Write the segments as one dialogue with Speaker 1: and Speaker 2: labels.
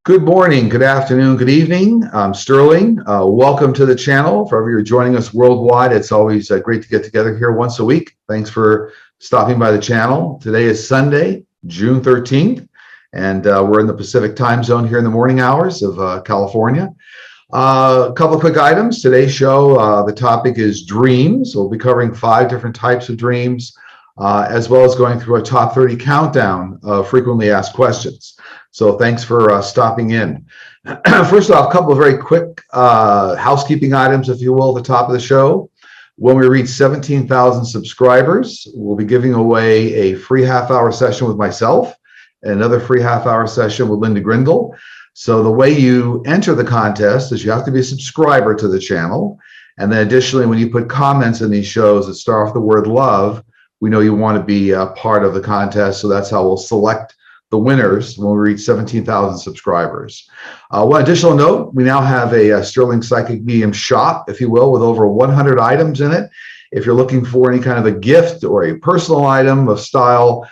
Speaker 1: Good morning, good afternoon, good evening. I'm Sterling. Welcome to the channel. For you're joining us worldwide, it's always great to get together here once a week. Thanks for stopping by the channel. Today is Sunday, June 13th, and we're in the Pacific time zone here in the morning hours of California. A couple of quick items. Today's show, the topic is dreams. We'll be covering 5 different types of dreams, as well as going through a top 30 countdown of frequently asked questions. So thanks for stopping in. First off, a couple of very quick housekeeping items, if you will, at the top of the show. When we reach 17,000 subscribers, we'll be giving away a free half-hour session with myself and another free half-hour session with Linda Grindle. So the way you enter the contest is you have to be a subscriber to the channel. And then additionally, when you put comments in these shows that start off the word love, we know you want to be a part of the contest. So that's how we'll select the winners when we reach 17,000 subscribers. One additional note, we now have a Sterling Psychic Medium shop, if you will, with over 100 items in it. If you're looking for any kind of a gift or a personal item of style,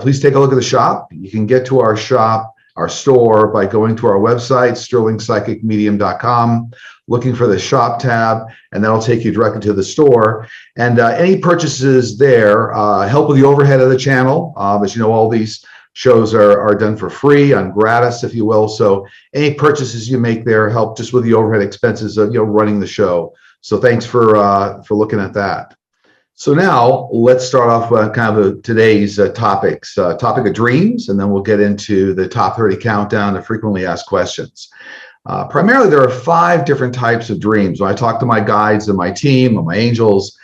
Speaker 1: please take a look at the shop. You can get to our shop, our store, by going to our website, sterlingpsychicmedium.com, looking for the shop tab, and that'll take you directly to the store. And any purchases there help with the overhead of the channel. As you know, all these shows are done for free, on gratis, if you will. So any purchases you make there help just with the overhead expenses of running the show. So thanks for looking at that. So now let's start off with kind of today's topics. Topic of dreams, and then we'll get into the top 30 countdown of frequently asked questions. Primarily, there are 5 different types of dreams. When I talk to my guides and my team and my angels,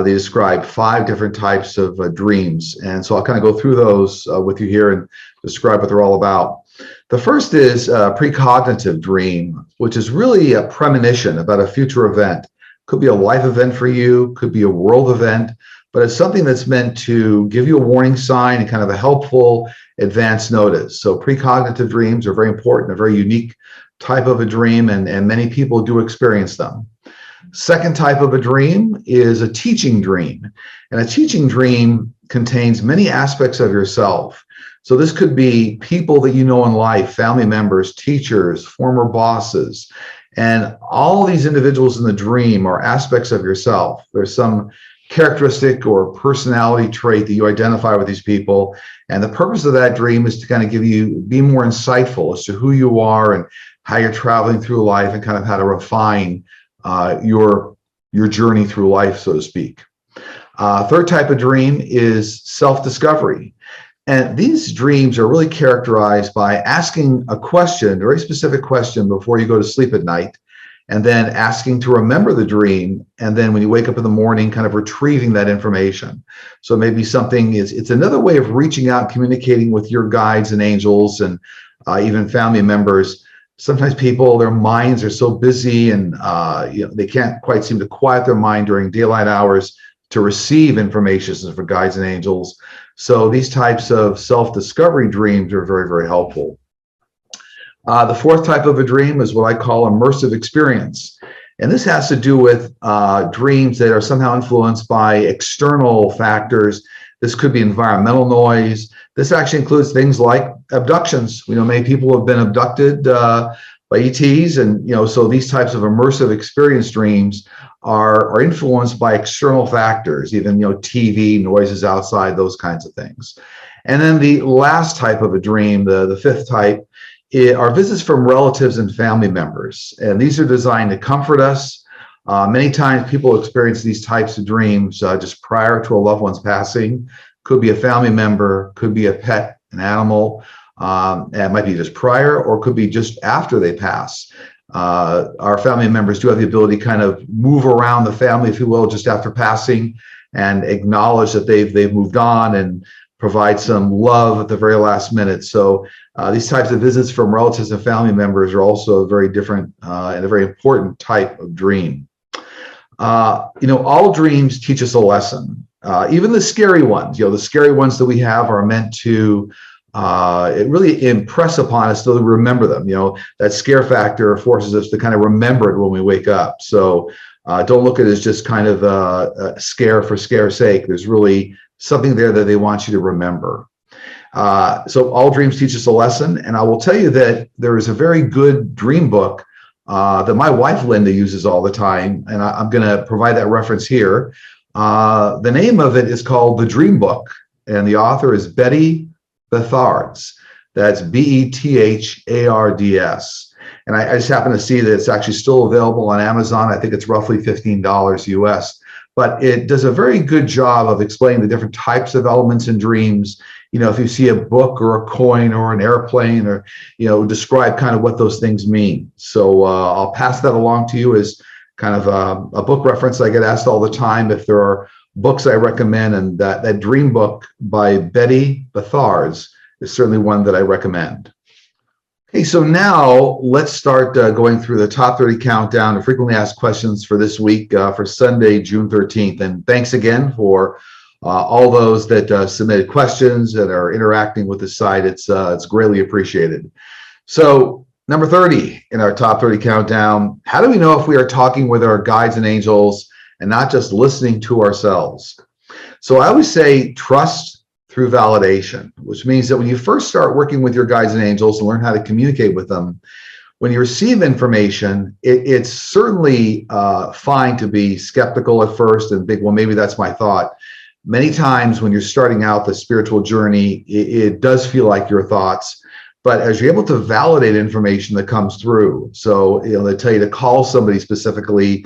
Speaker 1: they describe 5 different types of dreams. And so I'll kind of go through those with you here and describe what they're all about. The first is a precognitive dream, which is really a premonition about a future event. Could be a life event for you, could be a world event, but it's something that's meant to give you a warning sign and kind of a helpful advance notice. So precognitive dreams are very important, a very unique type of a dream, and many people do experience them. Second type of a dream is a teaching dream. And a teaching dream contains many aspects of yourself. So this could be people that you know in life, family members, teachers, former bosses. And all these individuals in the dream are aspects of yourself. There's some characteristic or personality trait that you identify with these people. And the purpose of that dream is to kind of be more insightful as to who you are and how you're traveling through life and kind of how to refine your journey through life, so to speak. Third type of dream is self-discovery. And these dreams are really characterized by asking a question, a very specific question, before you go to sleep at night, and then asking to remember the dream. And then when you wake up in the morning, kind of retrieving that information. So maybe it's another way of reaching out and communicating with your guides and angels and even family members. Sometimes people, their minds are so busy and they can't quite seem to quiet their mind during daylight hours to receive information for guides and angels. So these types of self-discovery dreams are very, very helpful. The fourth type of a dream is what I call immersive experience. And this has to do with dreams that are somehow influenced by external factors. This could be environmental noise. This actually includes things like abductions. We know many people have been abducted by ETs, and so these types of immersive experience dreams are influenced by external factors, even TV, noises outside, those kinds of things. And then the last type of a dream, the fifth type, are visits from relatives and family members, and these are designed to comfort us. Many times people experience these types of dreams just prior to a loved one's passing. Could be a family member, could be a pet, an animal. It might be just prior, or could be just after they pass. Our family members do have the ability to kind of move around the family, if you will, just after passing, and acknowledge that they've moved on and provide some love at the very last minute. So these types of visits from relatives and family members are also a very different and a very important type of dream. All dreams teach us a lesson. Even the scary ones, the scary ones that we have are meant to it really impress upon us so that we remember them. That scare factor forces us to kind of remember it when we wake up. So don't look at it as just kind of a scare for scare's sake. There's really something there that they want you to remember. So all dreams teach us a lesson. And I will tell you that there is a very good dream book that my wife, Linda, uses all the time. And I'm going to provide that reference here. The name of it is called The Dream Book, and the author is Betty Bethards. That's Bethards. And I just happen to see that it's actually still available on Amazon. I think it's roughly $15 US. But it does a very good job of explaining the different types of elements in dreams. If you see a book or a coin or an airplane, or, describe kind of what those things mean. So I'll pass that along to you as kind of a book reference. I get asked all the time if there are books I recommend, and that Dream Book by Betty Bethards is certainly one that I recommend. Okay, so now let's start going through the top 30 countdown of frequently asked questions for this week, for Sunday, June 13th. And thanks again for all those that submitted questions and are interacting with the site. It's greatly appreciated. So number 30 in our top 30 countdown, how do we know if we are talking with our guides and angels and not just listening to ourselves? So I always say trust through validation, which means that when you first start working with your guides and angels and learn how to communicate with them, when you receive information, it's certainly fine to be skeptical at first and think, well, maybe that's my thought. Many times when you're starting out the spiritual journey, it does feel like your thoughts, but as you're able to validate information that comes through, so they tell you to call somebody specifically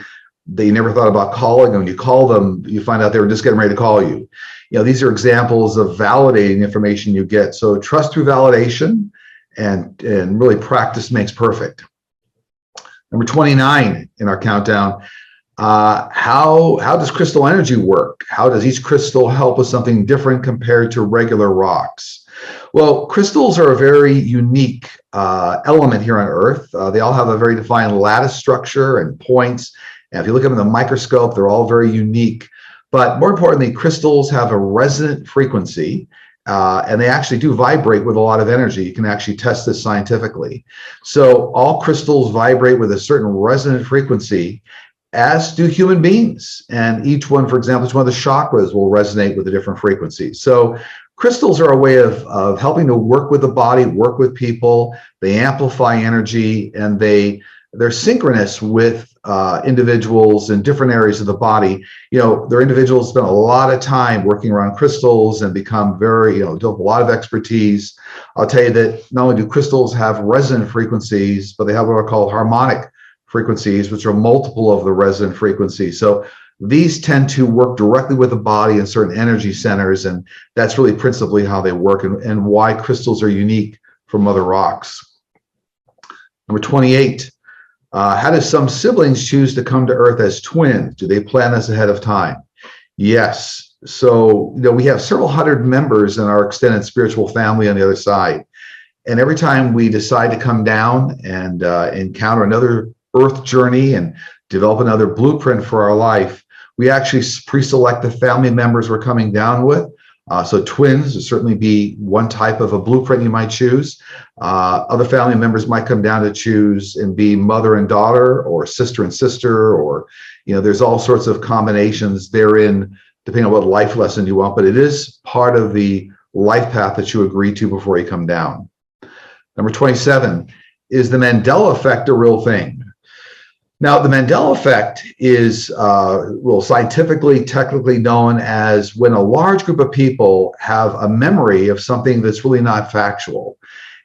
Speaker 1: that you never thought about calling, and when you call them, you find out they were just getting ready to call you. These are examples of validating information you get. So trust through validation, and really practice makes perfect. Number 29 in our countdown, how does crystal energy work? How does each crystal help with something different compared to regular rocks? Well, crystals are a very unique element here on Earth. They all have a very defined lattice structure and points. And if you look at them in the microscope, they're all very unique. But more importantly, crystals have a resonant frequency, and they actually do vibrate with a lot of energy. You can actually test this scientifically. So all crystals vibrate with a certain resonant frequency, as do human beings. And each one, for example, each one of the chakras will resonate with a different frequency. So crystals are a way of helping to work with the body, work with people. They amplify energy, and they're synchronous with individuals in different areas of the body. There are individuals who spend a lot of time working around crystals and become very, develop a lot of expertise. I'll tell you that not only do crystals have resonant frequencies, but they have what are called harmonic frequencies, which are multiple of the resonant frequencies. So these tend to work directly with the body in certain energy centers, and that's really principally how they work and why crystals are unique from other rocks. Number 28. How do some siblings choose to come to Earth as twins? Do they plan this ahead of time? Yes. So, we have several hundred members in our extended spiritual family on the other side. And every time we decide to come down and encounter another Earth journey and develop another blueprint for our life, we actually pre-select the family members we're coming down with. So twins would certainly be one type of a blueprint you might choose. Other family members might come down to choose and be mother and daughter, or sister and sister, or, there's all sorts of combinations therein, depending on what life lesson you want, but it is part of the life path that you agree to before you come down. Number 27, is the Mandela effect a real thing? Now, the Mandela effect is scientifically, technically known as when a large group of people have a memory of something that's really not factual.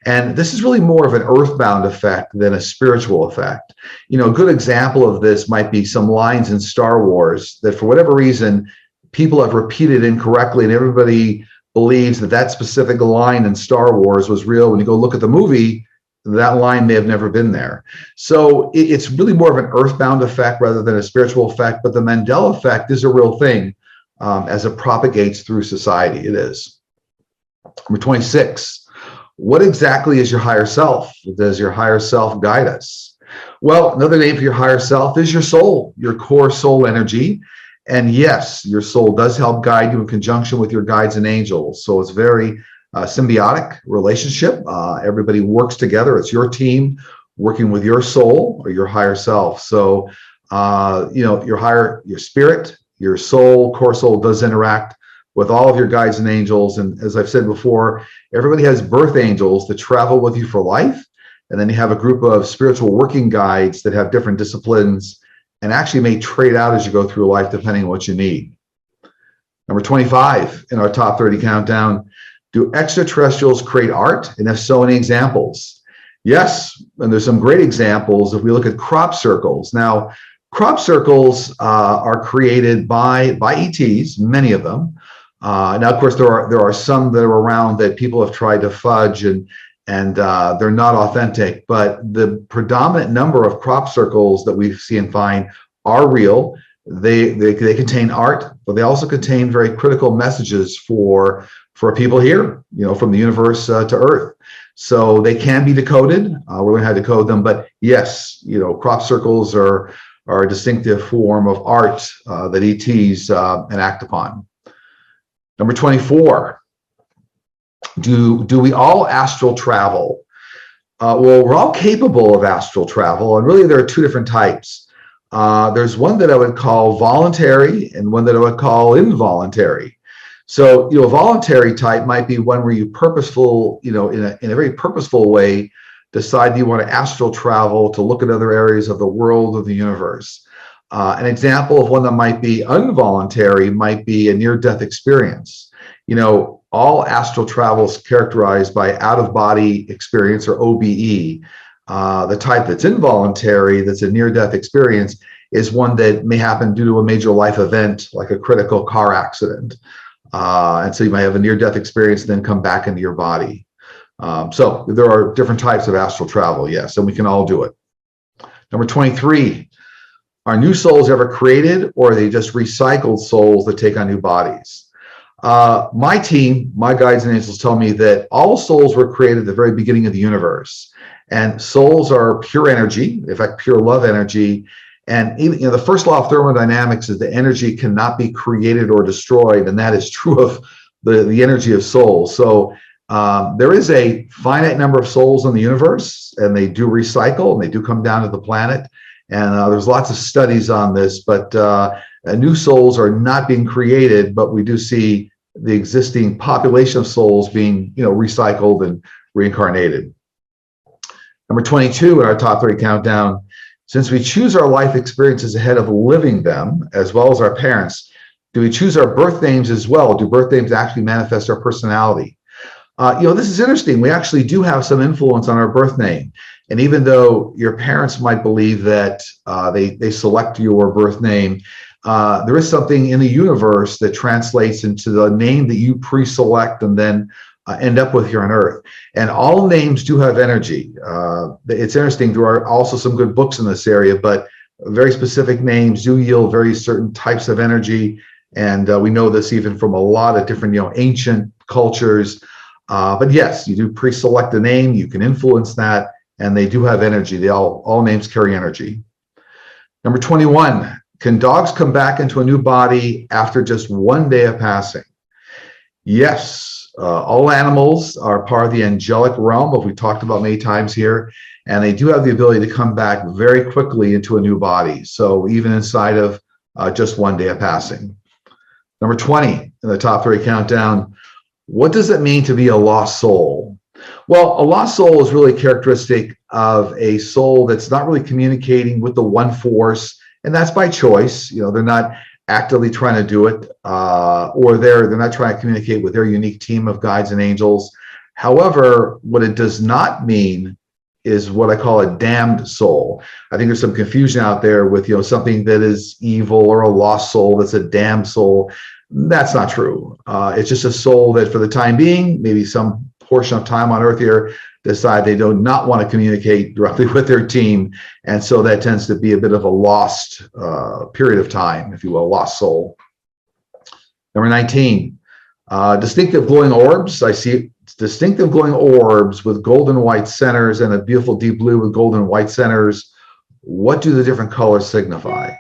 Speaker 1: And this is really more of an earthbound effect than a spiritual effect. A good example of this might be some lines in Star Wars that for whatever reason, people have repeated incorrectly, and everybody believes that specific line in Star Wars was real. When you go look at the movie, that line may have never been there. So it's really more of an earthbound effect rather than a spiritual effect, but the Mandela effect is a real thing as it propagates through society. It is. Number 26, what exactly is your higher self? Does your higher self guide us? Well, another name for your higher self is your soul, your core soul energy. And yes, your soul does help guide you in conjunction with your guides and angels. So it's very symbiotic relationship. Everybody works together. It's your team working with your soul or your higher self. So, your spirit, your soul, core soul does interact with all of your guides and angels. And as I've said before, everybody has birth angels that travel with you for life. And then you have a group of spiritual working guides that have different disciplines and actually may trade out as you go through life depending on what you need. Number 25 in our top 30 countdown, do extraterrestrials create art? And if so, any examples? Yes, and there's some great examples if we look at crop circles. Now, crop circles are created by ETs, many of them. Now, of course, there are some that are around that people have tried to fudge and they're not authentic, but the predominant number of crop circles that we see and find are real. They contain art, but they also contain very critical messages for people here, from the universe to Earth. So they can be decoded. We're going to have to decode them, but yes, crop circles are a distinctive form of art that ETs enact upon. Number 24. Do we all astral travel? Well, we're all capable of astral travel, and really there are two different types. There's one that I would call voluntary and one that I would call involuntary. So, voluntary type might be one where you in a very purposeful way, decide you want to astral travel to look at other areas of the world or the universe. An example of one that might be involuntary might be a near-death experience. All astral travel is characterized by out-of-body experience, or OBE. The type that's involuntary, that's a near-death experience, is one that may happen due to a major life event, like a critical car accident. And so you might have a near-death experience and then come back into your body. So there are different types of astral travel, yes, and we can all do it. Number 23, are new souls ever created, or are they just recycled souls that take on new bodies? My team, my guides and angels tell me that all souls were created at the very beginning of the universe. And souls are pure energy, in fact, pure love energy. And even, the first law of thermodynamics is that energy cannot be created or destroyed. And that is true of the energy of souls. So there is a finite number of souls in the universe, and they do recycle and they do come down to the planet. And there's lots of studies on this, but new souls are not being created, but we do see the existing population of souls being, recycled and reincarnated. Number 22 in our top 30 countdown, since we choose our life experiences ahead of living them, as well as our parents, do we choose our birth names as well? Do birth names actually manifest our personality? This is interesting. We actually do have some influence on our birth name. And even though your parents might believe that they select your birth name, there is something in the universe that translates into the name that you pre-select and then end up with here on Earth. And all names do have energy. It's interesting. There are also some good books in this area, but very specific names do yield very certain types of energy. And we know this even from a lot of different, ancient cultures. But yes, you do pre-select a name. You can influence that, and they do have energy. All names carry energy. Number 21, can dogs come back into a new body after just one day of passing? Yes, all animals are part of the angelic realm, as we talked about many times here, and they do have the ability to come back very quickly into a new body. So even inside of just one day of passing. Number 20 in the top 30 countdown, what does it mean to be a lost soul? Well, a lost soul is really characteristic of a soul that's not really communicating with the one force, and that's by choice. They're not actively trying to do it, or they're not trying to communicate with their unique team of guides and angels. However, what it does not mean is what I call a damned soul. I think there's some confusion out there with, something that is evil or a lost soul that's a damned soul. That's not true. It's just a soul that for the time being, maybe some portion of time on Earth here, decide they do not want to communicate directly with their team. And so that tends to be a bit of a lost period of time, if you will, lost soul. Number 19, distinctive glowing orbs. I see distinctive glowing orbs with golden white centers and a beautiful deep blue with golden white centers. What do the different colors signify?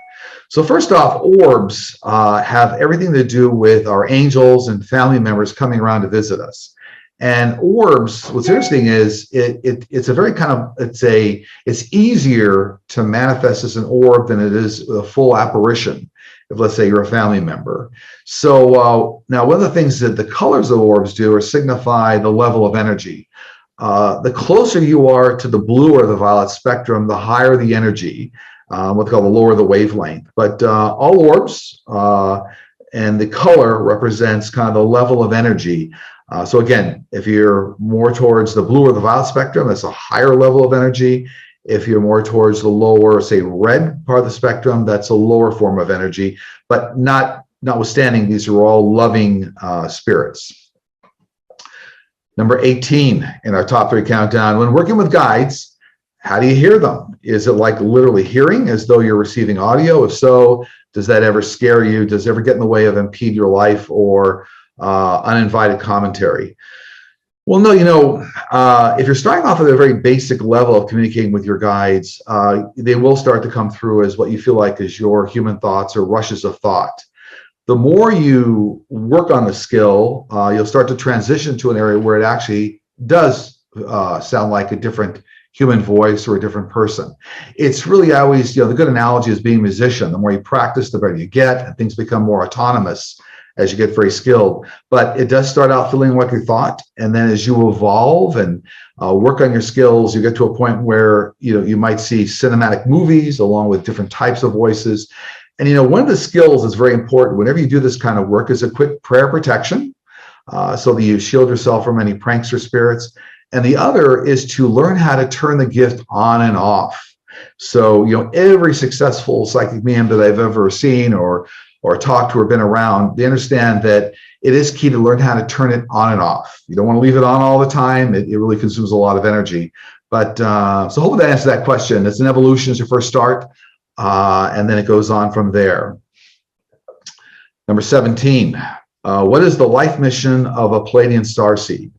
Speaker 1: So first off, orbs have everything to do with our angels and family members coming around to visit us. And orbs, what's interesting is it's a very kind of, it's easier to manifest as an orb than it is a full apparition, if let's say you're a family member. So now one of the things that the colors of orbs do are signify the level of energy. The closer you are to the blue or the violet spectrum, the higher the energy, what they call the lower the wavelength. But all orbs and the color represents kind of the level of energy. So again, if you're more towards the blue or the violet spectrum, that's a higher level of energy. If you're more towards the lower, say, red part of the spectrum, that's a lower form of energy. But notwithstanding, these are all loving spirits. Number 18 in our top 3 countdown. When working with guides, how do you hear them? Is it like literally hearing as though you're receiving audio? If so, does that ever scare you? Does it ever get in the way of impede your life or uninvited commentary? Well, no, if you're starting off at a very basic level of communicating with your guides, they will start to come through as what you feel like is your human thoughts or rushes of thought. The more you work on the skill, you'll start to transition to an area where it actually does sound like a different human voice or a different person. It's really always, the good analogy is being a musician. The more you practice, the better you get, and things become more autonomous as you get very skilled. But it does start out feeling like your thought, and then as you evolve and work on your skills, you get to a point where you might see cinematic movies along with different types of voices. And one of the skills that's very important whenever you do this kind of work is a quick prayer protection, so that you shield yourself from any prankster spirits. And the other is to learn how to turn the gift on and off. So, every successful psychic medium that I've ever seen or talked to or been around, they understand that it is key to learn how to turn it on and off. You don't want to leave it on all the time. It really consumes a lot of energy. But so hopefully that answers that question. It's an evolution as your first start, and then it goes on from there. Number 17. What is the life mission of a Pleiadian starseed?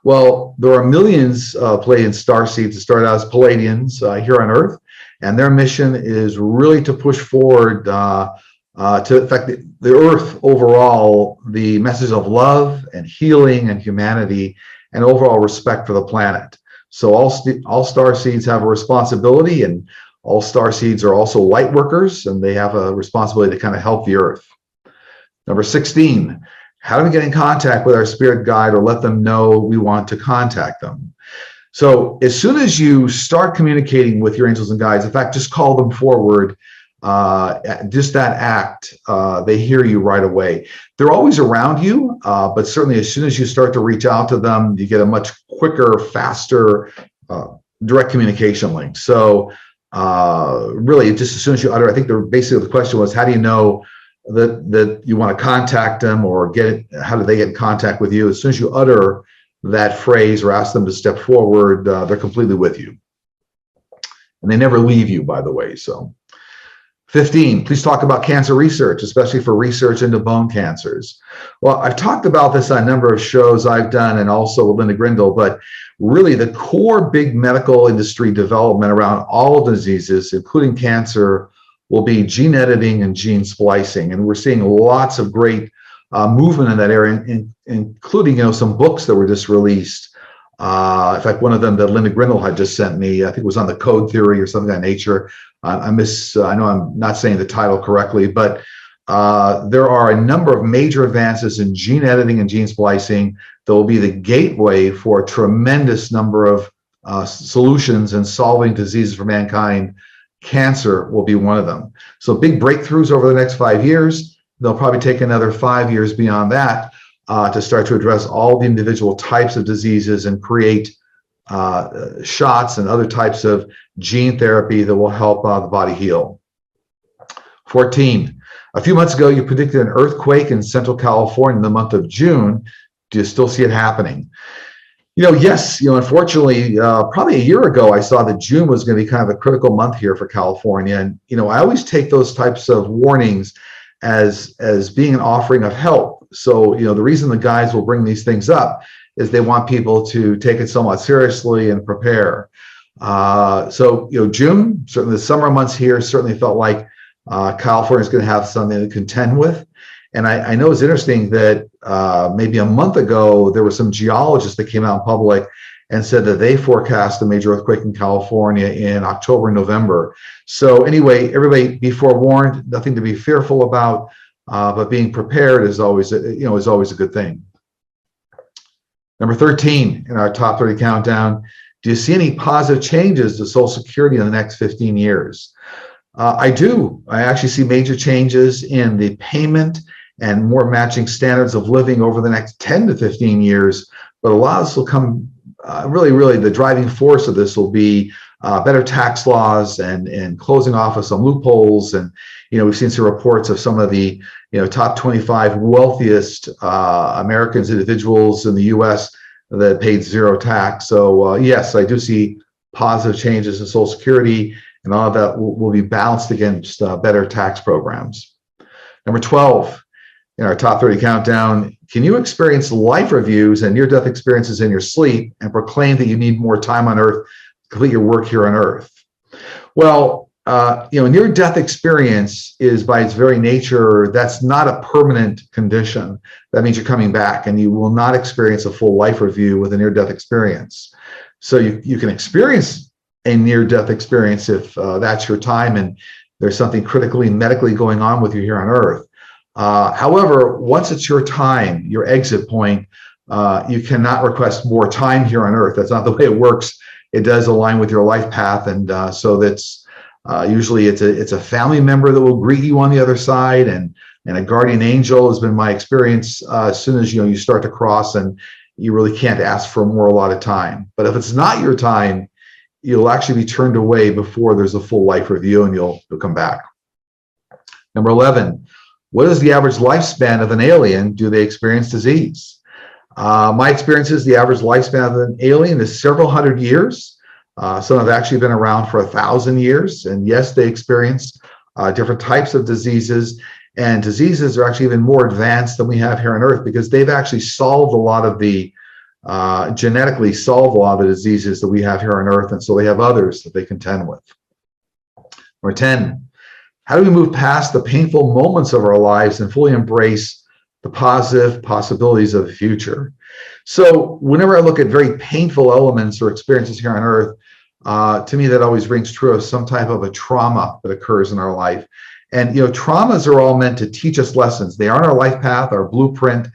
Speaker 1: Well, there are millions of Pleiadian starseeds that start out as Pleiadians here on Earth, and their mission is really to push forward to affect the Earth overall, the message of love and healing and humanity and overall respect for the planet. So all starseeds have a responsibility, and all starseeds are also light workers, and they have a responsibility to kind of help the Earth. Number 16, how do we get in contact with our spirit guide or let them know we want to contact them? So as soon as you start communicating with your angels and guides, in fact, just call them forward, just that act, they hear you right away. They're always around you, but certainly as soon as you start to reach out to them, you get a much quicker, faster, direct communication link. So really, just as soon as you utter, I think basically the question was, how do you know that you want to contact them, or how do they get in contact with you? As soon as you utter that phrase or ask them to step forward, they're completely with you. And they never leave you, by the way. So 15, please talk about cancer research, especially for research into bone cancers. Well, I've talked about this on a number of shows I've done and also with Linda Grindle, but really the core big medical industry development around all diseases, including cancer, will be gene editing and gene splicing. And we're seeing lots of great movement in that area, including some books that were just released. In fact, one of them that Linda Grindle had just sent me, I think it was on the code theory or something of that nature. I know I'm not saying the title correctly, but there are a number of major advances in gene editing and gene splicing that will be the gateway for a tremendous number of solutions in solving diseases for mankind. Cancer will be one of them. So big breakthroughs over the next 5 years. They'll probably take another 5 years beyond that to start to address all the individual types of diseases and create shots and other types of gene therapy that will help the body heal. 14, a few months ago, you predicted an earthquake in Central California in the month of June. Do you still see it happening? Yes, unfortunately, probably a year ago, I saw that June was going to be kind of a critical month here for California. And, I always take those types of warnings as being an offering of help. So, the reason the guides will bring these things up is they want people to take it somewhat seriously and prepare. So, June, certainly the summer months here, certainly felt like California is going to have something to contend with. And I know it's interesting that maybe a month ago, there were some geologists that came out in public and said that they forecast a major earthquake in California in October, November. So anyway, everybody be forewarned, nothing to be fearful about, but being prepared is always, is always a good thing. Number 13 in our top 30 countdown, do you see any positive changes to Social Security in the next 15 years? I do. I actually see major changes in the payment and more matching standards of living over the next 10 to 15 years. But a lot of this will come, really, the driving force of this will be better tax laws and closing off of some loopholes. And, we've seen some reports of some of the, top 25 wealthiest Americans, individuals in the U.S. that paid zero tax. So yes, I do see positive changes in Social Security, and all of that will be balanced against better tax programs. Number 12 in our top 30 countdown, can you experience life reviews and near-death experiences in your sleep and proclaim that you need more time on Earth to complete your work here on Earth? Well, near-death experience is, by its very nature, that's not a permanent condition. That means you're coming back, and you will not experience a full life review with a near-death experience. So you can experience a near-death experience if that's your time and there's something critically medically going on with you here on Earth. However, once it's your time, your exit point, you cannot request more time here on Earth. That's not the way it works. It does align with your life path, and so that's usually it's a family member that will greet you on the other side, and a guardian angel has been my experience. As soon as you start to cross, and you really can't ask for more allotted time. But if it's not your time, you'll actually be turned away before there's a full life review, and you'll come back. Number 11, what is the average lifespan of an alien? Do they experience disease? My experience is the average lifespan of an alien is several hundred years. Some have actually been around for 1,000 years. And yes, they experience different types of diseases. And diseases are actually even more advanced than we have here on Earth, because they've actually solved a lot of the genetically solve a lot of the diseases that we have here on Earth, and so they have others that they contend with. Number 10, how do we move past the painful moments of our lives and fully embrace the positive possibilities of the future? So whenever I look at very painful elements or experiences here on Earth, to me that always rings true of some type of a trauma that occurs in our life. And traumas are all meant to teach us lessons. They are on our life path, our blueprint.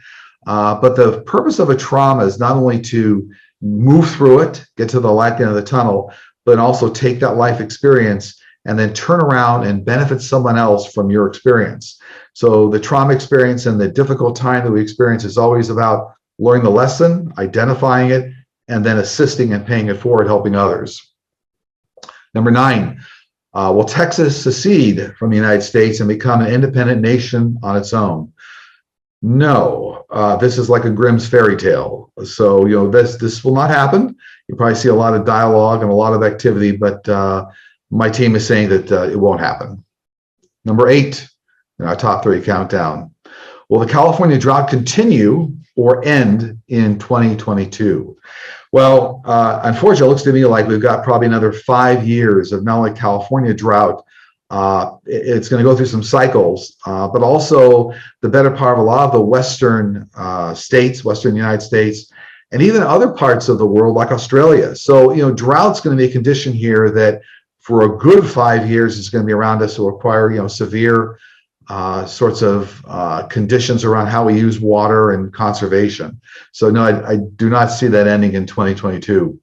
Speaker 1: But the purpose of a trauma is not only to move through it, get to the light at the end of the tunnel, but also take that life experience and then turn around and benefit someone else from your experience. So the trauma experience and the difficult time that we experience is always about learning the lesson, identifying it, and then assisting and paying it forward, helping others. Number 9, will Texas secede from the United States and become an independent nation on its own? No, this is like a Grimm's fairy tale. So, this will not happen. You probably see a lot of dialogue and a lot of activity, but my team is saying that it won't happen. Number 8 in our top 30 countdown. Will the California drought continue or end in 2022? Well, unfortunately, it looks to me like we've got probably another 5 years of not only California drought, it's going to go through some cycles, but also the better part of a lot of the Western states, Western United States, and even other parts of the world like Australia. So, drought's going to be a condition here that for a good 5 years is going to be around us. It will require, severe sorts of conditions around how we use water and conservation. So no, I do not see that ending in 2022.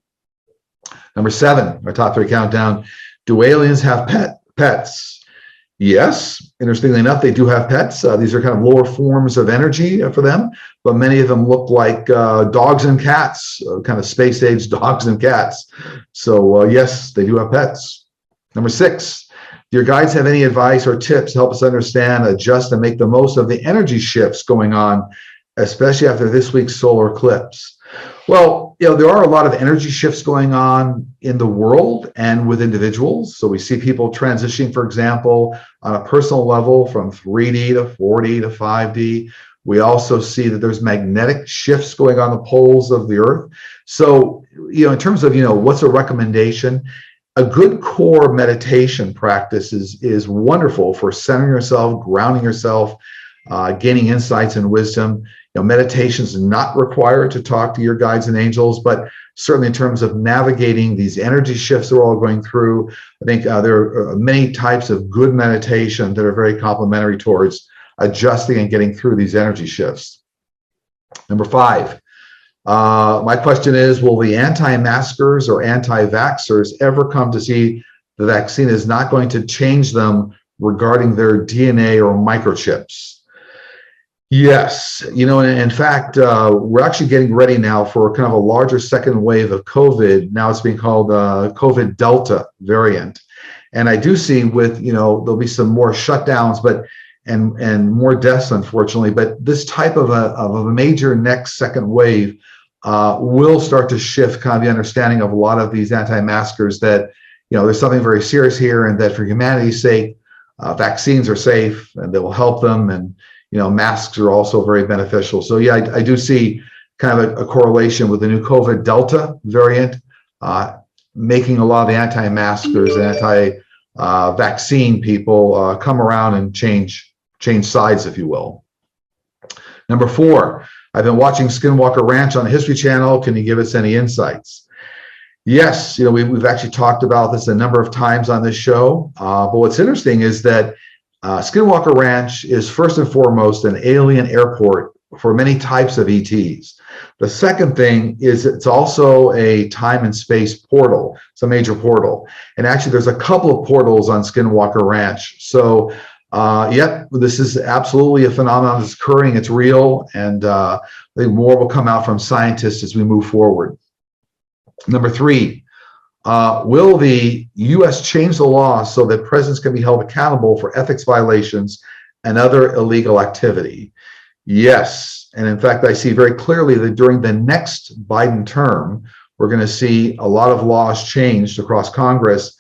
Speaker 1: Number 7, our top 3 countdown. Do aliens have pets? Yes, interestingly enough, they do have pets. These are kind of lower forms of energy for them, but many of them look like dogs and cats, kind of space-age dogs and cats. So yes, they do have pets. Number 6, do your guides have any advice or tips to help us understand, adjust, and make the most of the energy shifts going on, especially after this week's solar eclipse? Well, there are a lot of energy shifts going on in the world and with individuals. So we see people transitioning, for example, on a personal level from 3D to 4D to 5D. We also see that there's magnetic shifts going on the poles of the Earth. So, in terms of, what's a recommendation? A good core meditation practice is wonderful for centering yourself, grounding yourself, gaining insights and wisdom. Meditation is not required to talk to your guides and angels, but certainly in terms of navigating these energy shifts that we're all going through, I think there are many types of good meditation that are very complementary towards adjusting and getting through these energy shifts. Number 5, my question is, will the anti-maskers or anti-vaxxers ever come to see the vaccine is not going to change them regarding their DNA or microchips? Yes, in fact, we're actually getting ready now for kind of a larger second wave of COVID. Now it's being called COVID Delta variant. And I do see there'll be some more shutdowns, and more deaths, unfortunately. But this type of a major next second wave will start to shift kind of the understanding of a lot of these anti-maskers that, there's something very serious here, and that for humanity's sake, vaccines are safe and they will help them. And, masks are also very beneficial. So yeah, I do see kind of a correlation with the new COVID Delta variant, making a lot of the anti-maskers, anti-vaccine people come around and change sides, if you will. Number 4, I've been watching Skinwalker Ranch on the History Channel. Can you give us any insights? Yes, we've actually talked about this a number of times on this show. But what's interesting is that Skinwalker Ranch is first and foremost an alien airport for many types of ETs. The second thing is it's also a time and space portal. It's a major portal. And actually, there's a couple of portals on Skinwalker Ranch. So, this is absolutely a phenomenon that's occurring. It's real. And I think more will come out from scientists as we move forward. Number 3, will the U.S. change the law so that presidents can be held accountable for ethics violations and other illegal activity? Yes. And in fact, I see very clearly that during the next Biden term, we're going to see a lot of laws changed across Congress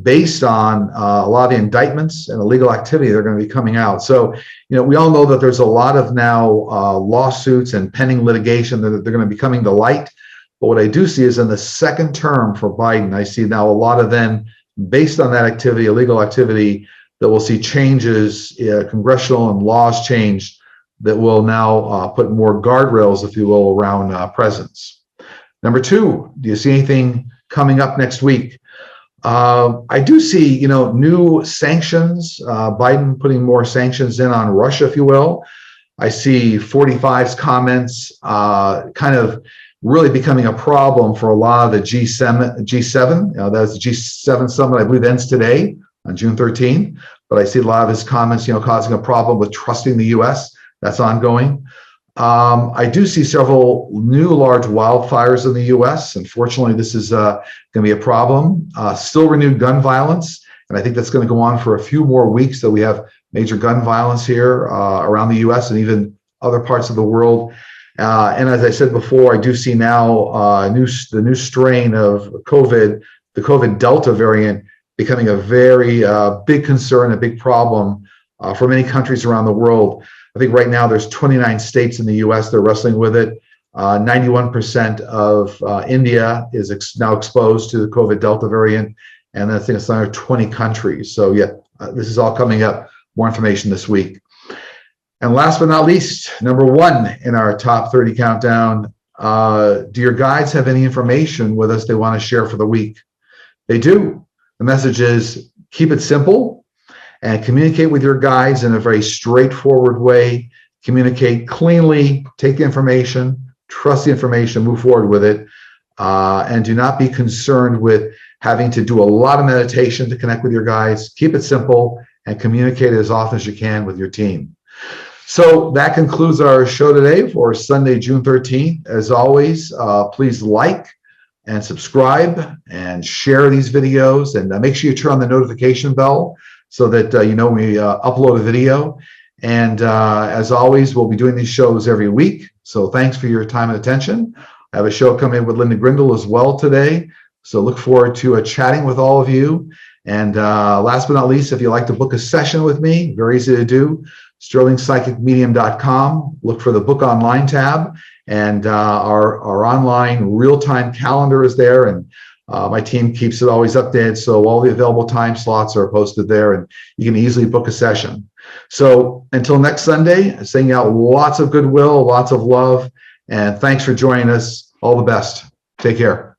Speaker 1: based on a lot of the indictments and illegal activity that are going to be coming out. So, we all know that there's a lot of now lawsuits and pending litigation that they're going to be coming to light. But what I do see is in the second term for Biden, I see now a lot of them based on that activity, illegal activity, that we'll see changes, congressional and laws changed that will now put more guardrails, if you will, around presidents. Number 2, do you see anything coming up next week? I do see, new sanctions, Biden putting more sanctions in on Russia, if you will. I see 45's comments kind of really becoming a problem for a lot of the G7. That's the G7 summit, I believe, ends today on June 13th. But I see a lot of his comments, causing a problem with trusting the U.S. That's ongoing. I do see several new large wildfires in the U.S. Unfortunately, this is going to be a problem. Still renewed gun violence, and I think that's going to go on for a few more weeks, that we have major gun violence here around the U.S. and even other parts of the world. And as I said before, I do see now the new strain of COVID, the COVID Delta variant, becoming a very big concern, a big problem for many countries around the world. I think right now there's 29 states in the U.S. that are wrestling with it. 91% of India is now exposed to the COVID Delta variant, and I think it's another 20 countries. So yeah, this is all coming up. More information this week. And last but not least, number 1 in our top 30 countdown, do your guides have any information with us they want to share for the week? They do. The message is keep it simple and communicate with your guides in a very straightforward way. Communicate cleanly, take the information, trust the information, move forward with it, and do not be concerned with having to do a lot of meditation to connect with your guides. Keep it simple and communicate as often as you can with your team. So that concludes our show today for Sunday, June 13th. As always, please like and subscribe and share these videos, and make sure you turn on the notification bell so that when we upload a video. And as always, we'll be doing these shows every week. So thanks for your time and attention. I have a show coming in with Linda Grindle as well today. So look forward to chatting with all of you. And last but not least, if you'd like to book a session with me, very easy to do, sterlingpsychicmedium.com. Look for the Book Online tab, and our online real-time calendar is there. And My team keeps it always updated, so all the available time slots are posted there, and you can easily book a session. So until next Sunday, sending out lots of goodwill, lots of love, and thanks for joining us. All the best. Take care.